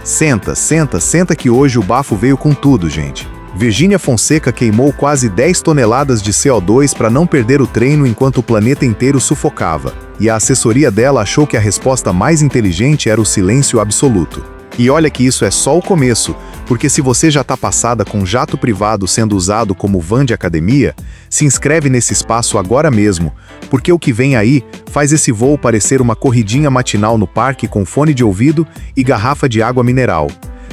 Senta, senta, senta que hoje o bafo veio com tudo, gente. Virgínia Fonseca queimou quase 10 toneladas de CO2 para não perder o treino enquanto o planeta inteiro sufocava. E a assessoria dela achou que a resposta mais inteligente era o silêncio absoluto. E olha que isso é só o começo, porque se você já está passada com jato privado sendo usado como van de academia, se inscreve nesse espaço agora mesmo, porque o que vem aí faz esse voo parecer uma corridinha matinal no parque com fone de ouvido e garrafa de água mineral.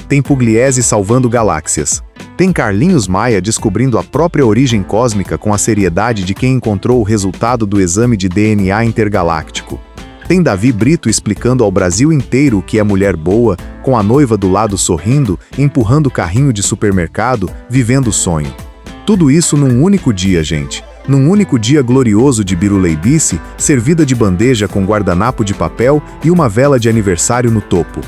Tem Pugliese salvando galáxias. Tem Carlinhos Maia descobrindo a própria origem cósmica com a seriedade de quem encontrou o resultado do exame de DNA intergaláctico. Tem Davi Brito explicando ao Brasil inteiro o que é mulher boa, com a noiva do lado sorrindo, empurrando o carrinho de supermercado, vivendo o sonho. Tudo isso num único dia, gente. Num único dia glorioso de biruleibice, servida de bandeja com guardanapo de papel e uma vela de aniversário no topo.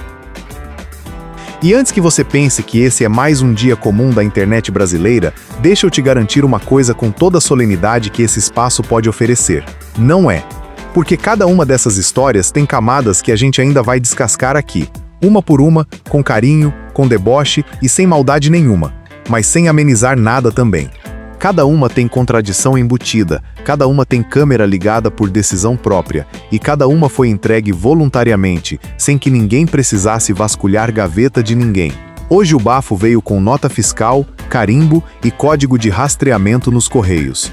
E antes que você pense que esse é mais um dia comum da internet brasileira, deixa eu te garantir uma coisa com toda a solenidade que esse espaço pode oferecer. Não é. Porque cada uma dessas histórias tem camadas que a gente ainda vai descascar aqui, uma por uma, com carinho, com deboche e sem maldade nenhuma, mas sem amenizar nada também. Cada uma tem contradição embutida, cada uma tem câmera ligada por decisão própria, e cada uma foi entregue voluntariamente, sem que ninguém precisasse vasculhar gaveta de ninguém. Hoje o bafo veio com nota fiscal, carimbo e código de rastreamento nos correios.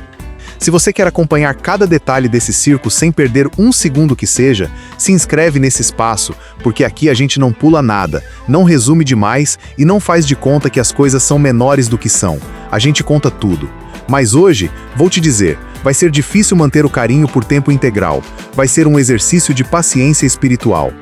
Se você quer acompanhar cada detalhe desse circo sem perder um segundo que seja, se inscreve nesse espaço, porque aqui a gente não pula nada, não resume demais e não faz de conta que as coisas são menores do que são. A gente conta tudo. Mas hoje, vou te dizer, vai ser difícil manter o carinho por tempo integral. Vai ser um exercício de paciência espiritual.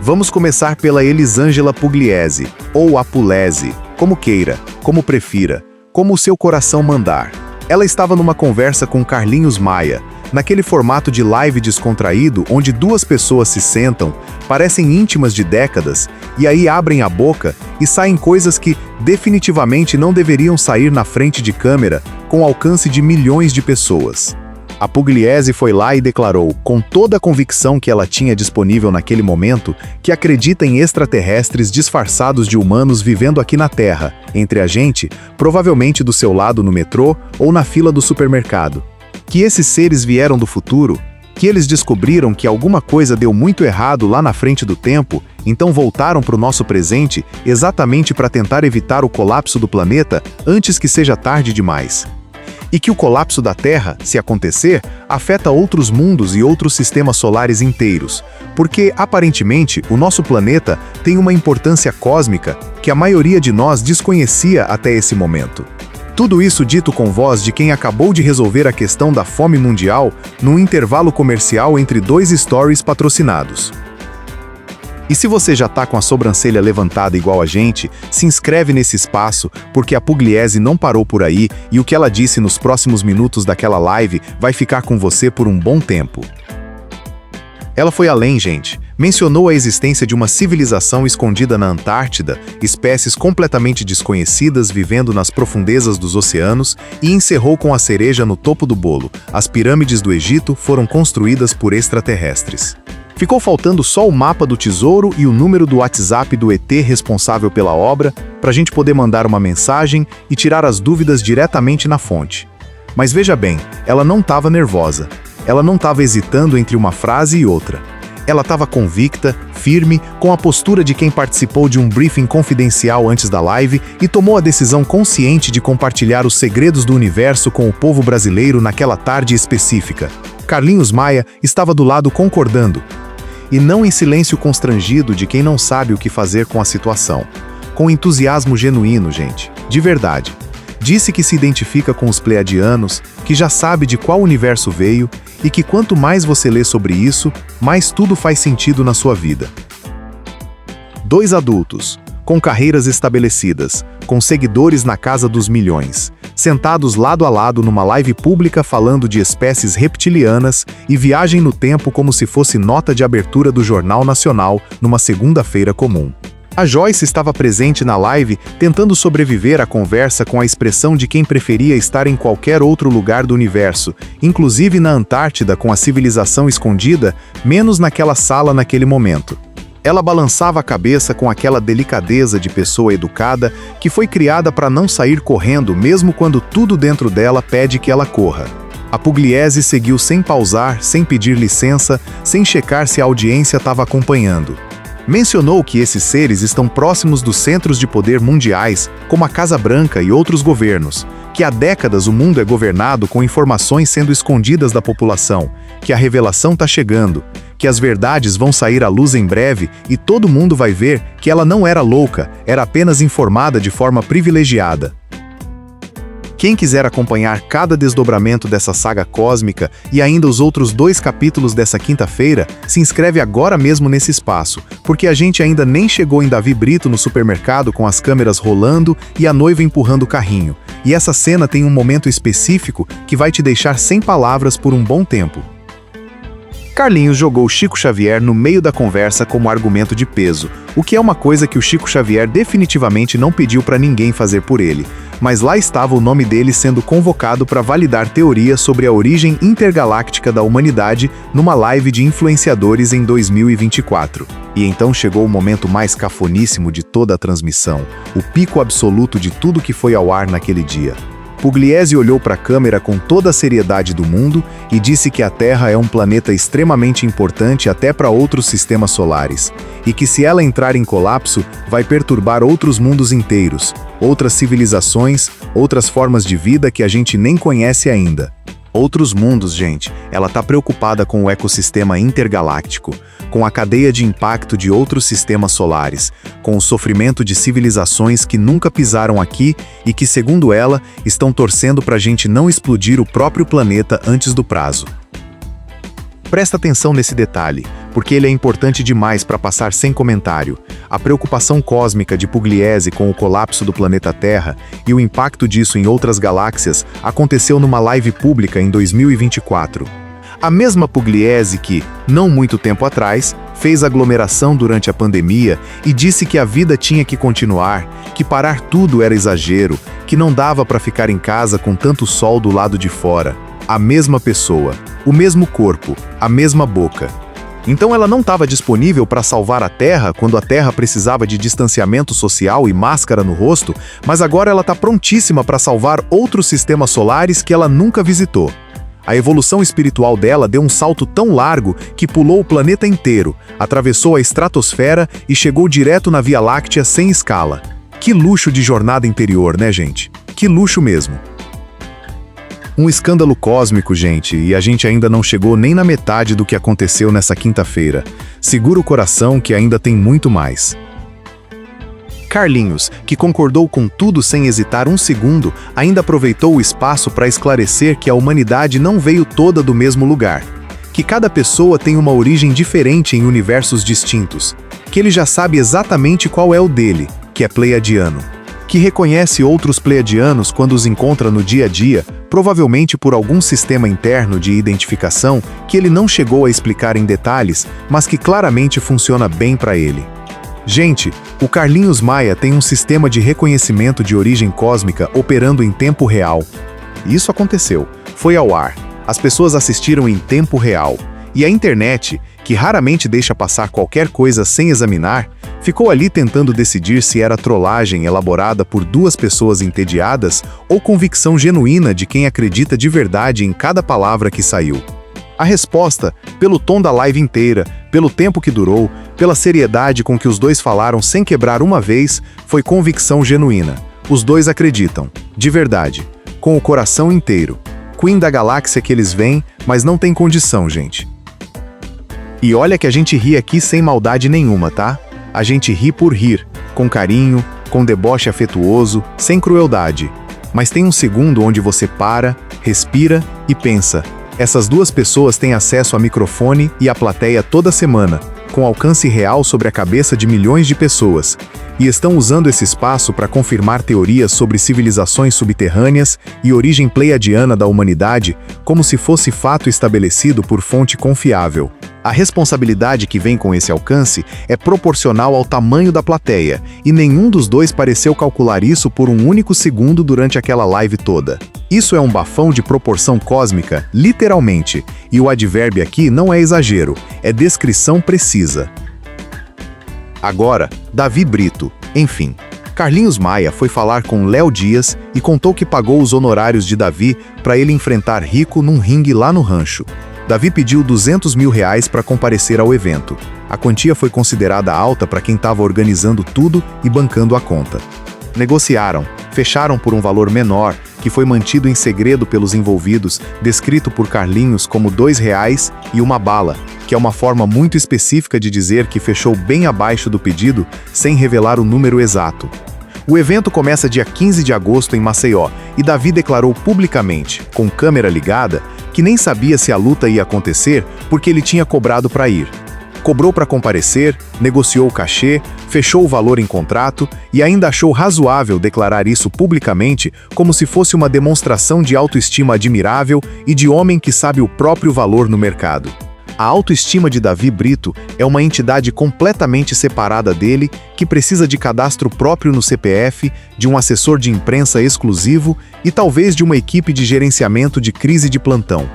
Vamos começar pela Elisângela Pugliese, ou Apulese, como queira, como prefira, como o seu coração mandar. Ela estava numa conversa com Carlinhos Maia, naquele formato de live descontraído onde duas pessoas se sentam, parecem íntimas de décadas, e aí abrem a boca e saem coisas que definitivamente não deveriam sair na frente de câmera, com alcance de milhões de pessoas. A Pugliese foi lá e declarou, com toda a convicção que ela tinha disponível naquele momento, que acredita em extraterrestres disfarçados de humanos vivendo aqui na Terra, entre a gente, provavelmente do seu lado no metrô ou na fila do supermercado. Que esses seres vieram do futuro, que eles descobriram que alguma coisa deu muito errado lá na frente do tempo, então voltaram para o nosso presente exatamente para tentar evitar o colapso do planeta antes que seja tarde demais. E que o colapso da Terra, se acontecer, afeta outros mundos e outros sistemas solares inteiros, porque, aparentemente, o nosso planeta tem uma importância cósmica que a maioria de nós desconhecia até esse momento. Tudo isso dito com voz de quem acabou de resolver a questão da fome mundial num intervalo comercial entre dois stories patrocinados. E se você já tá com a sobrancelha levantada igual a gente, se inscreve nesse espaço, porque a Pugliese não parou por aí e o que ela disse nos próximos minutos daquela live vai ficar com você por um bom tempo. Ela foi além, gente. Mencionou a existência de uma civilização escondida na Antártida, espécies completamente desconhecidas vivendo nas profundezas dos oceanos, e encerrou com a cereja no topo do bolo. As pirâmides do Egito foram construídas por extraterrestres. Ficou faltando só o mapa do tesouro e o número do WhatsApp do ET responsável pela obra, para a gente poder mandar uma mensagem e tirar as dúvidas diretamente na fonte. Mas veja bem, ela não estava nervosa. Ela não estava hesitando entre uma frase e outra. Ela estava convicta, firme, com a postura de quem participou de um briefing confidencial antes da live e tomou a decisão consciente de compartilhar os segredos do universo com o povo brasileiro naquela tarde específica. Carlinhos Maia estava do lado concordando. E não em silêncio constrangido de quem não sabe o que fazer com a situação. Com entusiasmo genuíno, gente. De verdade. Disse que se identifica com os pleiadianos, que já sabe de qual universo veio e que quanto mais você lê sobre isso, mais tudo faz sentido na sua vida. Dois adultos, com carreiras estabelecidas, com seguidores na casa dos milhões, sentados lado a lado numa live pública falando de espécies reptilianas e viagem no tempo como se fosse nota de abertura do Jornal Nacional numa segunda-feira comum. A Joyce estava presente na live, tentando sobreviver à conversa com a expressão de quem preferia estar em qualquer outro lugar do universo, inclusive na Antártida com a civilização escondida, menos naquela sala naquele momento. Ela balançava a cabeça com aquela delicadeza de pessoa educada que foi criada para não sair correndo mesmo quando tudo dentro dela pede que ela corra. A Pugliese seguiu sem pausar, sem pedir licença, sem checar se a audiência estava acompanhando. Mencionou que esses seres estão próximos dos centros de poder mundiais, como a Casa Branca e outros governos, que há décadas o mundo é governado com informações sendo escondidas da população, que a revelação está chegando, que as verdades vão sair à luz em breve e todo mundo vai ver que ela não era louca, era apenas informada de forma privilegiada. Quem quiser acompanhar cada desdobramento dessa saga cósmica e ainda os outros 2 capítulos dessa quinta-feira, se inscreve agora mesmo nesse espaço, porque a gente ainda nem chegou em Davi Brito no supermercado com as câmeras rolando e a noiva empurrando o carrinho. E essa cena tem um momento específico que vai te deixar sem palavras por um bom tempo. Carlinhos jogou Chico Xavier no meio da conversa como argumento de peso, o que é uma coisa que o Chico Xavier definitivamente não pediu para ninguém fazer por ele. Mas lá estava o nome dele sendo convocado para validar teorias sobre a origem intergaláctica da humanidade numa live de influenciadores em 2024. E então chegou o momento mais cafoníssimo de toda a transmissão, o pico absoluto de tudo que foi ao ar naquele dia. Pugliese olhou para a câmera com toda a seriedade do mundo e disse que a Terra é um planeta extremamente importante até para outros sistemas solares, e que se ela entrar em colapso, vai perturbar outros mundos inteiros, outras civilizações, outras formas de vida que a gente nem conhece ainda. Outros mundos, gente. Ela está preocupada com o ecossistema intergaláctico, com a cadeia de impacto de outros sistemas solares, com o sofrimento de civilizações que nunca pisaram aqui e que, segundo ela, estão torcendo para a gente não explodir o próprio planeta antes do prazo. Presta atenção nesse detalhe, porque ele é importante demais para passar sem comentário. A preocupação cósmica de Pugliese com o colapso do planeta Terra e o impacto disso em outras galáxias aconteceu numa live pública em 2024. A mesma Pugliese que, não muito tempo atrás, fez aglomeração durante a pandemia e disse que a vida tinha que continuar, que parar tudo era exagero, que não dava para ficar em casa com tanto sol do lado de fora. A mesma pessoa, o mesmo corpo, a mesma boca. Então ela não estava disponível para salvar a Terra quando a Terra precisava de distanciamento social e máscara no rosto, mas agora ela está prontíssima para salvar outros sistemas solares que ela nunca visitou. A evolução espiritual dela deu um salto tão largo que pulou o planeta inteiro, atravessou a estratosfera e chegou direto na Via Láctea sem escala. Que luxo de jornada interior, né, gente? Que luxo mesmo. Um escândalo cósmico, gente, e a gente ainda não chegou nem na metade do que aconteceu nessa quinta-feira. Segura o coração que ainda tem muito mais. Carlinhos, que concordou com tudo sem hesitar um segundo, ainda aproveitou o espaço para esclarecer que a humanidade não veio toda do mesmo lugar, que cada pessoa tem uma origem diferente em universos distintos, que ele já sabe exatamente qual é o dele, que é pleiadiano, que reconhece outros pleiadianos quando os encontra no dia a dia, provavelmente por algum sistema interno de identificação que ele não chegou a explicar em detalhes, mas que claramente funciona bem para ele. Gente, o Carlinhos Maia tem um sistema de reconhecimento de origem cósmica operando em tempo real. Isso aconteceu, foi ao ar, as pessoas assistiram em tempo real, e a internet, que raramente deixa passar qualquer coisa sem examinar, ficou ali tentando decidir se era trollagem elaborada por 2 pessoas entediadas ou convicção genuína de quem acredita de verdade em cada palavra que saiu. A resposta, pelo tom da live inteira, pelo tempo que durou, pela seriedade com que os 2 falaram sem quebrar uma vez, foi convicção genuína. Os 2 acreditam, de verdade, com o coração inteiro. Queen da galáxia que eles veem, mas não tem condição, gente. E olha que a gente ri aqui sem maldade nenhuma, tá? A gente ri por rir, com carinho, com deboche afetuoso, sem crueldade. Mas tem um segundo onde você para, respira e pensa. Essas 2 pessoas têm acesso a microfone e a plateia toda semana, com alcance real sobre a cabeça de milhões de pessoas, e estão usando esse espaço para confirmar teorias sobre civilizações subterrâneas e origem pleiadiana da humanidade, como se fosse fato estabelecido por fonte confiável. A responsabilidade que vem com esse alcance é proporcional ao tamanho da plateia, e nenhum dos 2 pareceu calcular isso por um único segundo durante aquela live toda. Isso é um bafão de proporção cósmica, literalmente, e o advérbio aqui não é exagero, é descrição precisa. Agora, Davi Brito, enfim. Carlinhos Maia foi falar com Léo Dias e contou que pagou os honorários de Davi para ele enfrentar Rico num ringue lá no rancho. Davi pediu R$200 mil para comparecer ao evento. A quantia foi considerada alta para quem estava organizando tudo e bancando a conta. Negociaram, fecharam por um valor menor, que foi mantido em segredo pelos envolvidos, descrito por Carlinhos como R$2 e uma bala, que é uma forma muito específica de dizer que fechou bem abaixo do pedido, sem revelar o número exato. O evento começa dia 15 de agosto em Maceió, e Davi declarou publicamente, com câmera ligada, que nem sabia se a luta ia acontecer porque ele tinha cobrado para ir. Cobrou para comparecer, negociou o cachê, fechou o valor em contrato e ainda achou razoável declarar isso publicamente como se fosse uma demonstração de autoestima admirável e de homem que sabe o próprio valor no mercado. A autoestima de Davi Brito é uma entidade completamente separada dele, que precisa de cadastro próprio no CPF, de um assessor de imprensa exclusivo e talvez de uma equipe de gerenciamento de crise de plantão.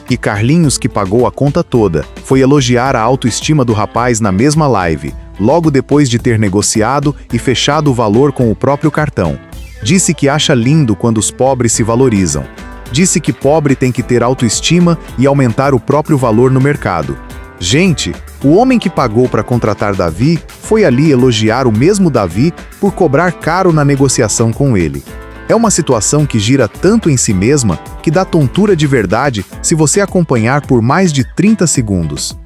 E Carlinhos, que pagou a conta toda, foi elogiar a autoestima do rapaz na mesma live, logo depois de ter negociado e fechado o valor com o próprio cartão. Disse que acha lindo quando os pobres se valorizam. Disse que pobre tem que ter autoestima e aumentar o próprio valor no mercado. Gente, o homem que pagou para contratar Davi foi ali elogiar o mesmo Davi por cobrar caro na negociação com ele. É uma situação que gira tanto em si mesma que dá tontura de verdade se você acompanhar por mais de 30 segundos.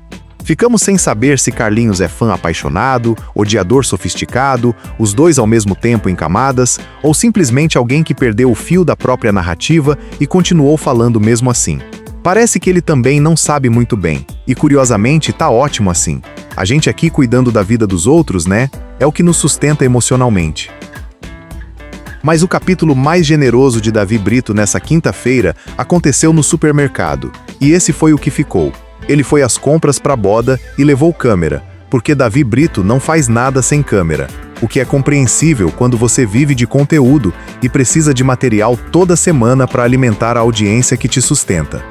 Ficamos sem saber se Carlinhos é fã apaixonado, odiador sofisticado, os dois ao mesmo tempo em camadas, ou simplesmente alguém que perdeu o fio da própria narrativa e continuou falando mesmo assim. Parece que ele também não sabe muito bem, e curiosamente tá ótimo assim. A gente aqui cuidando da vida dos outros, né? É o que nos sustenta emocionalmente. Mas o capítulo mais generoso de Davi Brito nessa quinta-feira aconteceu no supermercado, e esse foi o que ficou. Ele foi às compras para a boda e levou câmera, porque Davi Brito não faz nada sem câmera, o que é compreensível quando você vive de conteúdo e precisa de material toda semana para alimentar a audiência que te sustenta.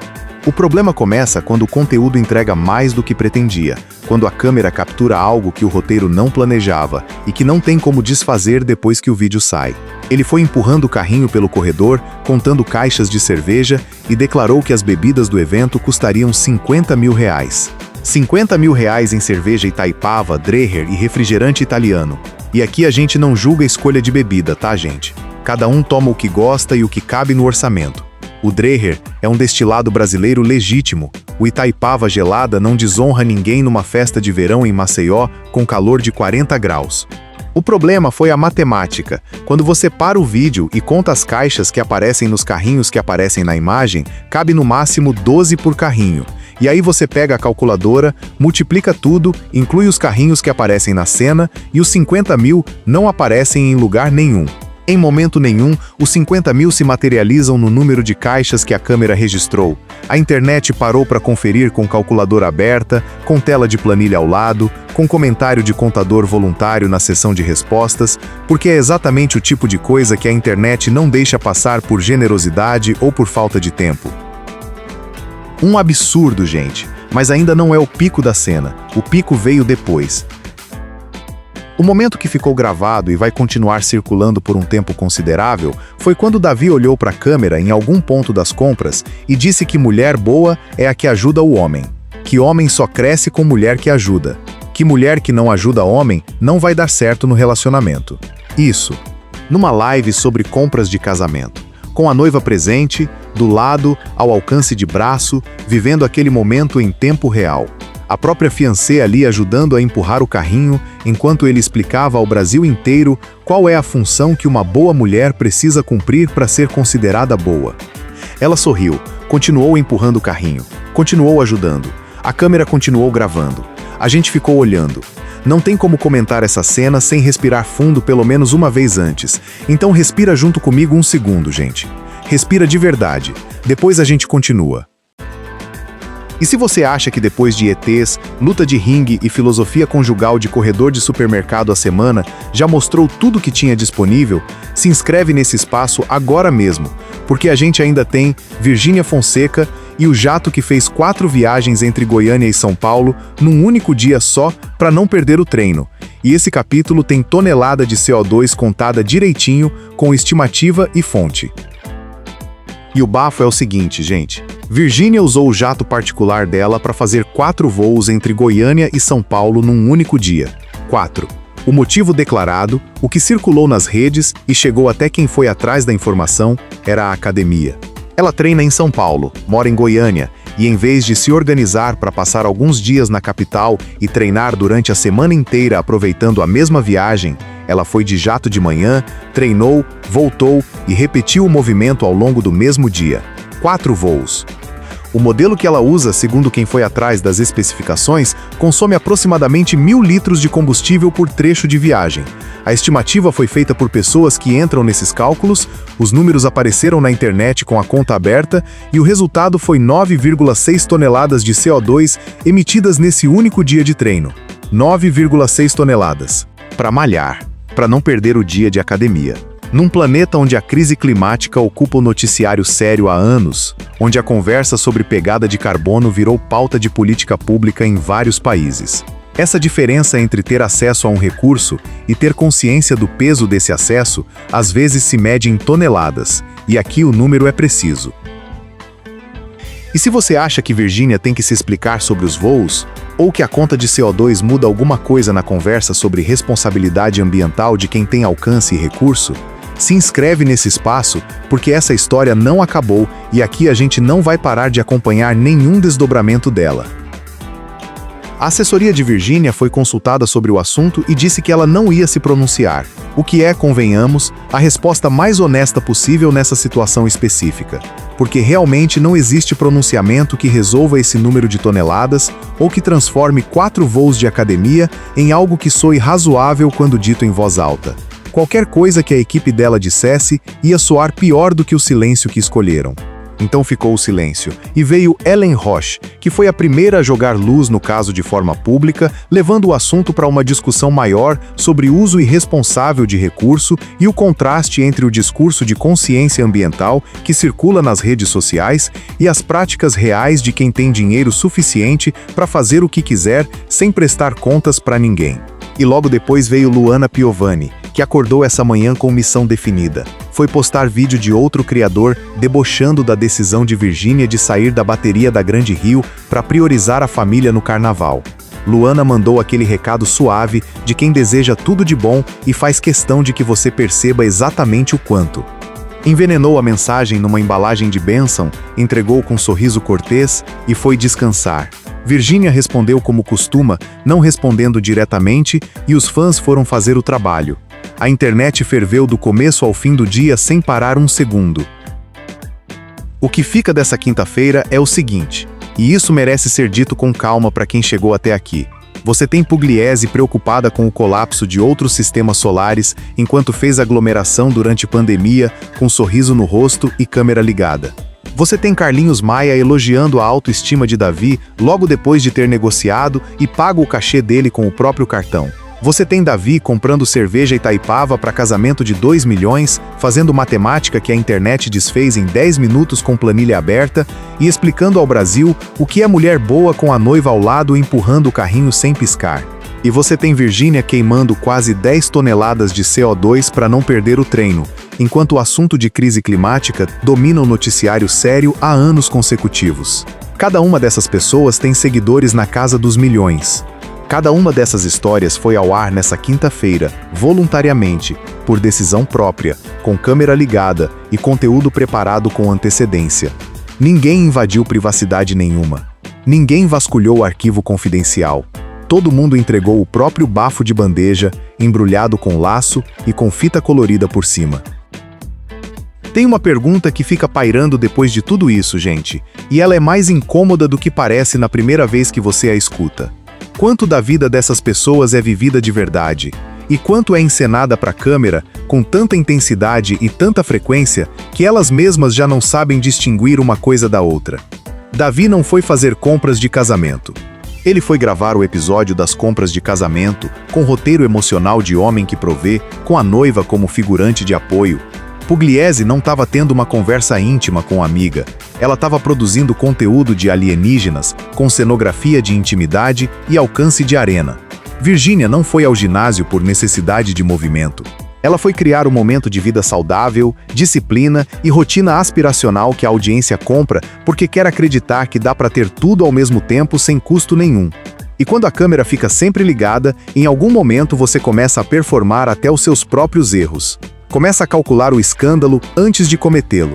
O problema começa quando o conteúdo entrega mais do que pretendia, quando a câmera captura algo que o roteiro não planejava e que não tem como desfazer depois que o vídeo sai. Ele foi empurrando o carrinho pelo corredor, contando caixas de cerveja e declarou que as bebidas do evento custariam R$50 mil. R$50 mil em cerveja Itaipava, Dreher e refrigerante italiano. E aqui a gente não julga a escolha de bebida, tá, gente? Cada um toma o que gosta e o que cabe no orçamento. O Dreher é um destilado brasileiro legítimo. O Itaipava gelada não desonra ninguém numa festa de verão em Maceió com calor de 40 graus. O problema foi a matemática. Quando você para o vídeo e conta as caixas que aparecem nos carrinhos que aparecem na imagem, cabe no máximo 12 por carrinho. E aí você pega a calculadora, multiplica tudo, inclui os carrinhos que aparecem na cena e os 50 mil não aparecem em lugar nenhum. Em momento nenhum, os 50 mil se materializam no número de caixas que a câmera registrou. A internet parou para conferir com calculadora aberta, com tela de planilha ao lado, com comentário de contador voluntário na seção de respostas, porque é exatamente o tipo de coisa que a internet não deixa passar por generosidade ou por falta de tempo. Um absurdo, gente, mas ainda não é o pico da cena. O pico veio depois. O momento que ficou gravado e vai continuar circulando por um tempo considerável foi quando Davi olhou para a câmera em algum ponto das compras e disse que mulher boa é a que ajuda o homem, que homem só cresce com mulher que ajuda, que mulher que não ajuda homem não vai dar certo no relacionamento. Isso, numa live sobre compras de casamento, com a noiva presente, do lado, ao alcance de braço, vivendo aquele momento em tempo real. A própria fiancée ali ajudando a empurrar o carrinho, enquanto ele explicava ao Brasil inteiro qual é a função que uma boa mulher precisa cumprir para ser considerada boa. Ela sorriu, continuou empurrando o carrinho, continuou ajudando. A câmera continuou gravando. A gente ficou olhando. Não tem como comentar essa cena sem respirar fundo pelo menos uma vez antes. Então respira junto comigo um segundo, gente. Respira de verdade. Depois a gente continua. E se você acha que depois de ETs, luta de ringue e filosofia conjugal de corredor de supermercado a semana já mostrou tudo que tinha disponível, se inscreve nesse espaço agora mesmo, porque a gente ainda tem Virgínia Fonseca e o jato que fez 4 viagens entre Goiânia e São Paulo num único dia só para não perder o treino. E esse capítulo tem tonelada de CO2 contada direitinho, com estimativa e fonte. E o bafo é o seguinte, gente. Virgínia usou o jato particular dela para fazer 4 voos entre Goiânia e São Paulo num único dia. 4. O motivo declarado, o que circulou nas redes e chegou até quem foi atrás da informação, era a academia. Ela treina em São Paulo, mora em Goiânia, e em vez de se organizar para passar alguns dias na capital e treinar durante a semana inteira aproveitando a mesma viagem, ela foi de jato de manhã, treinou, voltou e repetiu o movimento ao longo do mesmo dia. 4 voos. O modelo que ela usa, segundo quem foi atrás das especificações, consome aproximadamente 1.000 litros de combustível por trecho de viagem. A estimativa foi feita por pessoas que entram nesses cálculos, os números apareceram na internet com a conta aberta e o resultado foi 9,6 toneladas de CO2 emitidas nesse único dia de treino. 9,6 toneladas. Para malhar, para não perder o dia de academia. Num planeta onde a crise climática ocupa o noticiário sério há anos, onde a conversa sobre pegada de carbono virou pauta de política pública em vários países. Essa diferença entre ter acesso a um recurso e ter consciência do peso desse acesso, às vezes se mede em toneladas, e aqui o número é preciso. E se você acha que Virgínia tem que se explicar sobre os voos, ou que a conta de CO2 muda alguma coisa na conversa sobre responsabilidade ambiental de quem tem alcance e recurso, se inscreve nesse espaço, porque essa história não acabou e aqui a gente não vai parar de acompanhar nenhum desdobramento dela. A assessoria de Virgínia foi consultada sobre o assunto e disse que ela não ia se pronunciar, o que é, convenhamos, a resposta mais honesta possível nessa situação específica, porque realmente não existe pronunciamento que resolva esse número de toneladas ou que transforme 4 voos de academia em algo que soe razoável quando dito em voz alta. Qualquer coisa que a equipe dela dissesse ia soar pior do que o silêncio que escolheram. Então ficou o silêncio, e veio Ellen Roche, que foi a primeira a jogar luz no caso de forma pública, levando o assunto para uma discussão maior sobre uso irresponsável de recurso e o contraste entre o discurso de consciência ambiental que circula nas redes sociais e as práticas reais de quem tem dinheiro suficiente para fazer o que quiser sem prestar contas para ninguém. E logo depois veio Luana Piovani, que acordou essa manhã com missão definida. Foi postar vídeo de outro criador debochando da decisão de Virgínia de sair da bateria da Grande Rio para priorizar a família no carnaval. Luana mandou aquele recado suave de quem deseja tudo de bom e faz questão de que você perceba exatamente o quanto. Envenenou a mensagem numa embalagem de bênção, entregou com um sorriso cortês e foi descansar. Virgínia respondeu como costuma, não respondendo diretamente, e os fãs foram fazer o trabalho. A internet ferveu do começo ao fim do dia sem parar um segundo. O que fica dessa quinta-feira é o seguinte, e isso merece ser dito com calma para quem chegou até aqui. Você tem Pugliese preocupada com o colapso de outros sistemas solares enquanto fez aglomeração durante pandemia, com sorriso no rosto e câmera ligada. Você tem Carlinhos Maia elogiando a autoestima de Davi logo depois de ter negociado e pago o cachê dele com o próprio cartão. Você tem Davi comprando cerveja Itaipava para casamento de 2 milhões, fazendo matemática que a internet desfez em 10 minutos com planilha aberta e explicando ao Brasil o que é mulher boa com a noiva ao lado empurrando o carrinho sem piscar. E você tem Virgínia queimando quase 10 toneladas de CO2 para não perder o treino, enquanto o assunto de crise climática domina o noticiário sério há anos consecutivos. Cada uma dessas pessoas tem seguidores na casa dos milhões. Cada uma dessas histórias foi ao ar nessa quinta-feira, voluntariamente, por decisão própria, com câmera ligada e conteúdo preparado com antecedência. Ninguém invadiu privacidade nenhuma. Ninguém vasculhou o arquivo confidencial. Todo mundo entregou o próprio bafo de bandeja, embrulhado com laço e com fita colorida por cima. Tem uma pergunta que fica pairando depois de tudo isso, gente, e ela é mais incômoda do que parece na primeira vez que você a escuta. Quanto da vida dessas pessoas é vivida de verdade? E quanto é encenada para a câmera com tanta intensidade e tanta frequência que elas mesmas já não sabem distinguir uma coisa da outra? Davi não foi fazer compras de casamento. Ele foi gravar o episódio das compras de casamento, com roteiro emocional de homem que provê, com a noiva como figurante de apoio. Pugliese não estava tendo uma conversa íntima com a amiga. Ela estava produzindo conteúdo de alienígenas, com cenografia de intimidade e alcance de arena. Virginia não foi ao ginásio por necessidade de movimento. Ela foi criar um momento de vida saudável, disciplina e rotina aspiracional que a audiência compra porque quer acreditar que dá para ter tudo ao mesmo tempo sem custo nenhum. E quando a câmera fica sempre ligada, em algum momento você começa a performar até os seus próprios erros. Começa a calcular o escândalo antes de cometê-lo.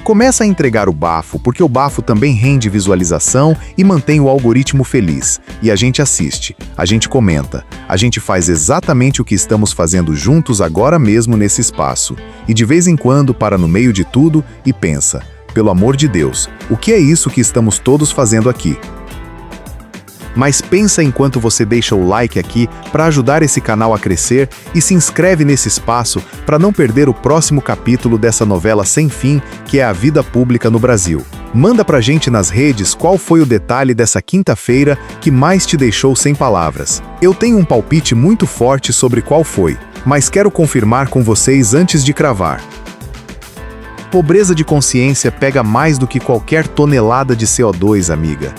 Começa a entregar o bafo, porque o bafo também rende visualização e mantém o algoritmo feliz. E a gente assiste, a gente comenta, a gente faz exatamente o que estamos fazendo juntos agora mesmo nesse espaço. E de vez em quando para no meio de tudo e pensa, pelo amor de Deus, o que é isso que estamos todos fazendo aqui? Mas pensa enquanto você deixa o like aqui para ajudar esse canal a crescer e se inscreve nesse espaço para não perder o próximo capítulo dessa novela sem fim que é a vida pública no Brasil. Manda pra gente nas redes qual foi o detalhe dessa quinta-feira que mais te deixou sem palavras. Eu tenho um palpite muito forte sobre qual foi, mas quero confirmar com vocês antes de cravar. Pobreza de consciência pega mais do que qualquer tonelada de CO2, amiga.